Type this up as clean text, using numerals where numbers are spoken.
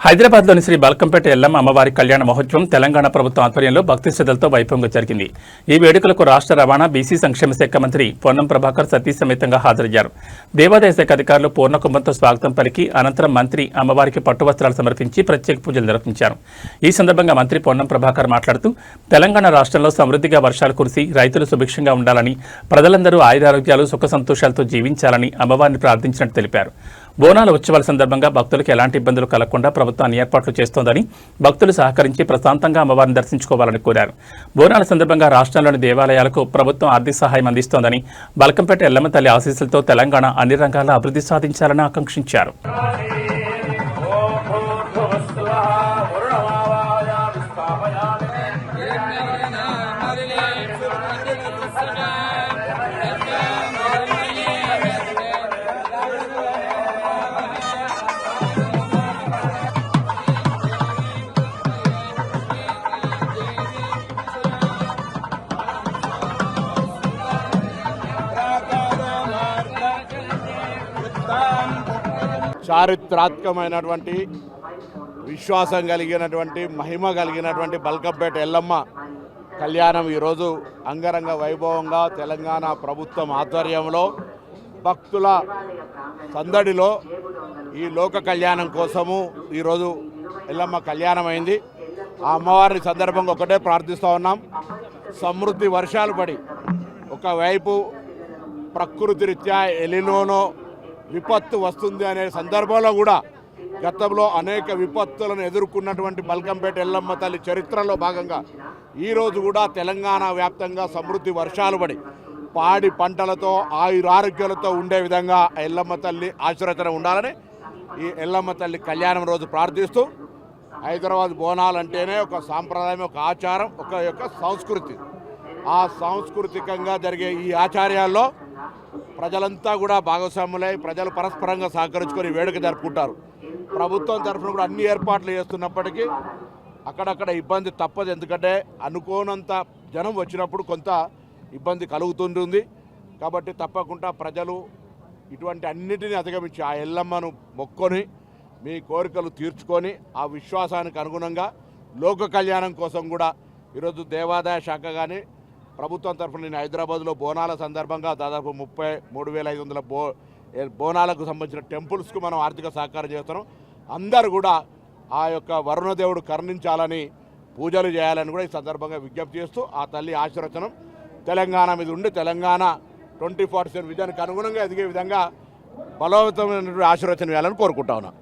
హైదరాబాద్లోని శ్రీ బల్కంపేట ఎల్లమ్మ అమ్మవారి కళ్యాణ మహోత్సవం తెలంగాణ ప్రభుత్వం ఆధ్వర్యంలో భక్తి శ్రద్ధలతో వైభవంగా జరిగింది. ఈ వేడుకలకు రాష్ట్ర రవాణా బీసీ సంక్షేమ శాఖ మంత్రి పొన్నం ప్రభాకర్ సతీ సమేతంగా హాజరయ్యారు. దేవాదాయ శాఖ అధికారులు పూర్ణకుంభంతో స్వాగతం పలికి అనంతరం మంత్రి అమ్మవారికి పట్టు వస్త్రాలు సమర్పించి ప్రత్యేక పూజలు నిర్వహించారు. ఈ సందర్భంగా మంత్రి పొన్నం ప్రభాకర్ మాట్లాడుతూ తెలంగాణ రాష్ట్రంలో సమృద్ధిగా వర్షాలు కురిసి రైతులు సుభిక్షంగా ఉండాలని, ప్రజలందరూ ఆయురారోగ్యాలు సుఖ సంతోషాలతో జీవించాలని అమ్మవారిని ప్రార్థించినట్టు తెలిపారు. బోనాల ఉత్సవాల సందర్భంగా భక్తులకు ఎలాంటి ఇబ్బందులు కలగకుండా ప్రభుత్వాన్ని ఏర్పాట్లు చేస్తోందని, భక్తులు సహకరించి ప్రశాంతంగా అమ్మవారిని దర్శించుకోవాలని కోరారు. బోనాల సందర్భంగా రాష్ట్రంలోని దేవాలయాలకు ప్రభుత్వం ఆర్థిక సహాయం అందిస్తోందని, బల్కంపేట ఎల్లమ్మ తల్లి ఆశీస్సులతో తెలంగాణ అన్ని రంగాల్లో అభివృద్ధి సాధించాలని ఆకాంక్షించారు. చారిత్రాత్మకమైనటువంటి విశ్వాసం కలిగినటువంటి మహిమ కలిగినటువంటి బల్కంపేట ఎల్లమ్మ కళ్యాణం ఈరోజు అంగరంగ వైభవంగా తెలంగాణ ప్రభుత్వం ఆధ్వర్యంలో భక్తుల సందడిలో ఈ లోక కళ్యాణం కోసము ఈరోజు ఎల్లమ్మ కళ్యాణం అయింది. ఆ అమ్మవారిని సందర్భంగా ఒకటే ప్రార్థిస్తూ ఉన్నాం. సమృద్ధి వర్షాలు పడి ఒకవైపు ప్రకృతి రీత్యా ఎలినోనో విపత్తు వస్తుంది అనే సందర్భంలో కూడా గతంలో అనేక విపత్తులను ఎదుర్కొన్నటువంటి బల్కంపేట ఎల్లమ్మ తల్లి చరిత్రలో భాగంగా ఈరోజు కూడా తెలంగాణ వ్యాప్తంగా సమృద్ధి వర్షాలు పడి పాడి పంటలతో ఆయురారోగ్యాలతో ఉండే విధంగా ఎల్లమ్మ తల్లి ఆశీర్వచనం ఉండాలని ఈ ఎల్లమ్మ తల్లి కళ్యాణం రోజు ప్రార్థిస్తూ, హైదరాబాద్ బోనాలంటేనే ఒక సాంప్రదాయం, ఒక ఆచారం, ఒక సంస్కృతి. ఆ సాంస్కృతికంగా జరిగే ఈ ఆచార్యాల్లో ప్రజలంతా కూడా భాగస్వాములై ప్రజలు పరస్పరంగా సహకరించుకొని వేడుక జరుపుకుంటారు. ప్రభుత్వం తరఫున కూడా అన్ని ఏర్పాట్లు చేస్తున్నప్పటికీ అక్కడక్కడ ఇబ్బంది తప్పదు. ఎందుకంటే అనుకోనంత జనం వచ్చినప్పుడు కొంత ఇబ్బంది కలుగుతుంటుంది. కాబట్టి తప్పకుండా ప్రజలు ఇటువంటి అన్నిటినీ అధిగమించి ఆ ఎల్లమ్మను మొక్కొని మీ కోరికలు తీర్చుకొని ఆ విశ్వాసానికి అనుగుణంగా లోక కళ్యాణం కోసం కూడా ఈరోజు దేవాదాయ శాఖ కానీ ప్రభుత్వం తరఫున నేను హైదరాబాద్లో బోనాల సందర్భంగా దాదాపు 33,500 బోనాలకు సంబంధించిన టెంపుల్స్కు మనం ఆర్థిక సహకారం చేస్తున్నాం. అందరూ కూడా ఆ యొక్క వరుణదేవుడు కరుణించాలని, పూజలు చేయాలని కూడా ఈ సందర్భంగా విజ్ఞప్తి చేస్తూ ఆ తల్లి ఆశీర్వచనం తెలంగాణ మీద ఉండి తెలంగాణ 2047 విజయానికి అనుగుణంగా ఎదిగే విధంగా బలవంతమైనటువంటి ఆశీర్వచనం చేయాలని కోరుకుంటా ఉన్నాను.